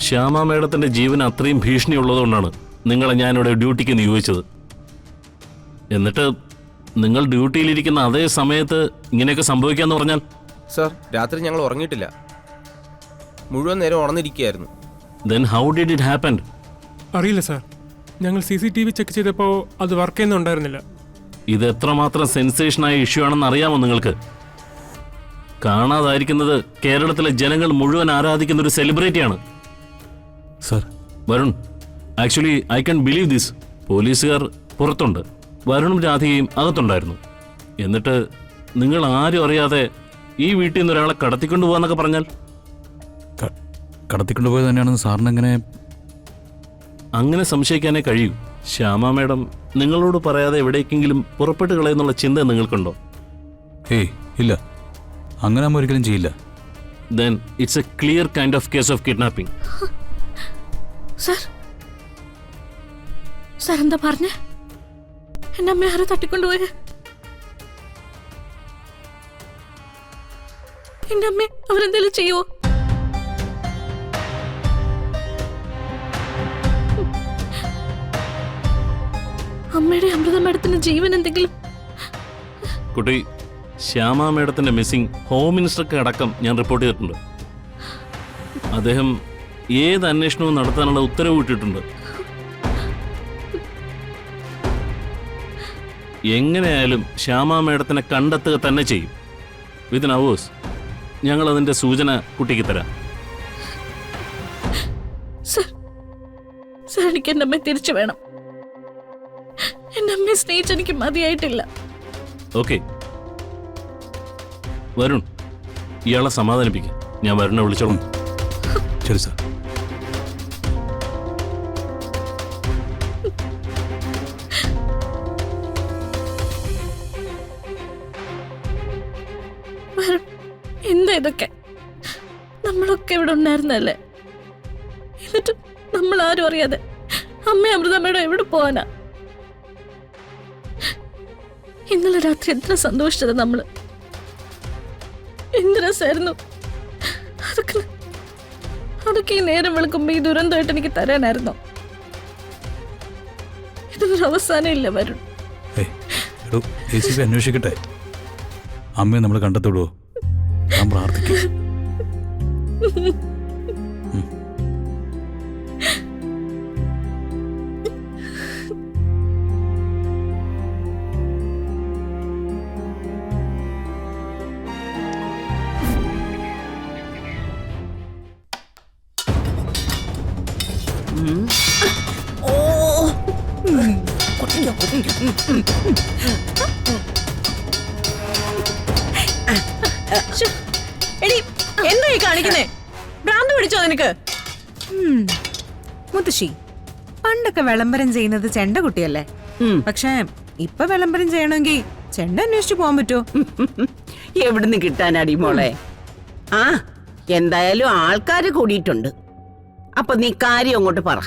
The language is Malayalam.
ശ്യാമ മേഡത്തിന്റെ ജീവൻ അത്രയും ഭീഷണിയുള്ളതുകൊണ്ടാണ് നിങ്ങളെ ഞാനിവിടെ ഡ്യൂട്ടിക്ക് നിയോഗിച്ചത്. എന്നിട്ട് നിങ്ങൾ ഡ്യൂട്ടിയിലിരിക്കുന്ന അതേ സമയത്ത് ഇങ്ങനെയൊക്കെ സംഭവിക്കാന്ന് പറഞ്ഞാൽ? സർ, രാത്രി ഞങ്ങൾ ഉറങ്ങിയിട്ടില്ല, മുഴുവൻ നേരം ഉണർന്നിരിക്കുകയായിരുന്നു. Then how did it happen? അറിയില്ല സാർ, ഞങ്ങൾ CCTV ചെക്ക് ചെയ്തപ്പോൾ അത് വർക്ക് ചെയ്യുന്നുണ്ടായിരുന്നില്ല. ഇത് എത്രമാത്രം സെൻസേഷനായ ഇഷ്യൂ ആണെന്ന് അറിയാമോ നിങ്ങൾക്ക്? കാണാതായിരിക്കുന്നത് കേരളത്തിലെ ജനങ്ങൾ മുഴുവൻ ആരാധിക്കുന്ന ഒരു സെലിബ്രിറ്റിയാണ്. Sir, Varun, actually I can believe this. പോലീസുകാർ പുറത്തുണ്ട്, വരുണും രാധികയും അകത്തുണ്ടായിരുന്നു. എന്നിട്ട് നിങ്ങൾ ആരും അറിയാതെ ഈ വീട്ടിൽ നിന്ന് ഒരാളെ കടത്തിക്കൊണ്ടുപോകാന്നൊക്കെ പറഞ്ഞാൽ? കടത്തിക്കൊണ്ടുപോയത് തന്നെയാണെന്ന് സാറിനെങ്ങനെ? അങ്ങനെ സംശയിക്കാനേ കഴിയൂ. ശ്യാമ മേഡം നിങ്ങളോട് പറയാതെ എവിടേക്കെങ്കിലും പുറപ്പെട്ട് കളയുന്നുള്ള ചിന്ത നിങ്ങൾക്കുണ്ടോ? ഏയ് ഇല്ല, അങ്ങനെ നമ്മൾ ഒരിക്കലും ചെയ്യില്ല. Then it's a clear kind of case of kidnapping. Sir, sir എന്താ പറഞ്ഞേ? എന്റെ അമ്മ ആരെ തട്ടിക്കൊണ്ടുപോയ? എന്റെ അമ്മ അവരെന്തെങ്കിലും ചെയ്യുവോ? അമ്മയുടെ അമൃത മേഡത്തിന്റെ ജീവൻ എന്തെങ്കിലും? കുട്ടി, ശ്യാമ മേഡത്തിന്റെ മിസ്സിംഗ് ഹോം മിനിസ്റ്റർക്ക് അടക്കം ഞാൻ റിപ്പോർട്ട് ചെയ്തിട്ടുണ്ട്. അദ്ദേഹം ഏത് അന്വേഷണവും നടത്താനുള്ള ഉത്തരവ് ഇട്ടിട്ടുണ്ട്. എങ്ങനെയായാലും ശ്യാമ മേഡത്തിനെ കണ്ടെത്തുക തന്നെ ചെയ്യും. വിത്തിൻ അവേഴ്സ് ഞങ്ങൾ അതിന്റെ സൂചന കുട്ടിക്ക് തരാം. സർ, എനിക്ക് എന്റെ അമ്മയെ തിരിച്ചു വേണം. എന്റെ അമ്മയെ സ്നേഹിച്ച് എനിക്ക് മതിയായിട്ടില്ല. ഓക്കെ വരുൺ, ഇയാളെ സമാധാനിപ്പിക്കുക. ഞാൻ വരുണെ വിളിച്ചോളാം. ശരി സാർ. എന്താ ഇതൊക്കെ? നമ്മളൊക്കെ ഇവിടെ ഉണ്ടായിരുന്നല്ലേ, എന്നിട്ട് നമ്മൾ ആരും അറിയാതെ അമ്മ അമൃതമ്മയുടെ എവിടെ പോവാനാ? ഇന്നലെ രാത്രി എത്ര സന്തോഷിച്ചത് നമ്മള്, എന്ത് രസമായിരുന്നു. അതൊക്കെ ഈ നേരം വെളുക്കുമ്പോ ഈ ദുരന്തമായിട്ട് എനിക്ക് തരാനായിരുന്നോ? ഇതൊരു അവസാനം ഇല്ല വരുൺ. അന്വേഷിക്കട്ടെ, അമ്മയെ നമ്മൾ കണ്ടെത്തുള്ളൂ. ഞാൻ പ്രാർത്ഥിക്കും. എന്തായി കാണിക്കുന്നേ? ഭ്രാന്ത് പിടിച്ചോ നിനക്ക്? മുത്തശ്ശി, പണ്ടൊക്കെ വിളംബരം ചെയ്യുന്നത് ചെണ്ട കുട്ടിയല്ലേ? പക്ഷെ ഇപ്പൊ വിളംബരം ചെയ്യണമെങ്കിൽ ചെണ്ട അന്വേഷിച്ചു പോകാൻ പറ്റുമോ? എവിടുന്ന് കിട്ടാനടി മോളെ? ആ, എന്തായാലും ആൾക്കാര് കൂടിയിട്ടുണ്ട്. അപ്പൊ നീ കാര്യം അങ്ങോട്ട് പറ.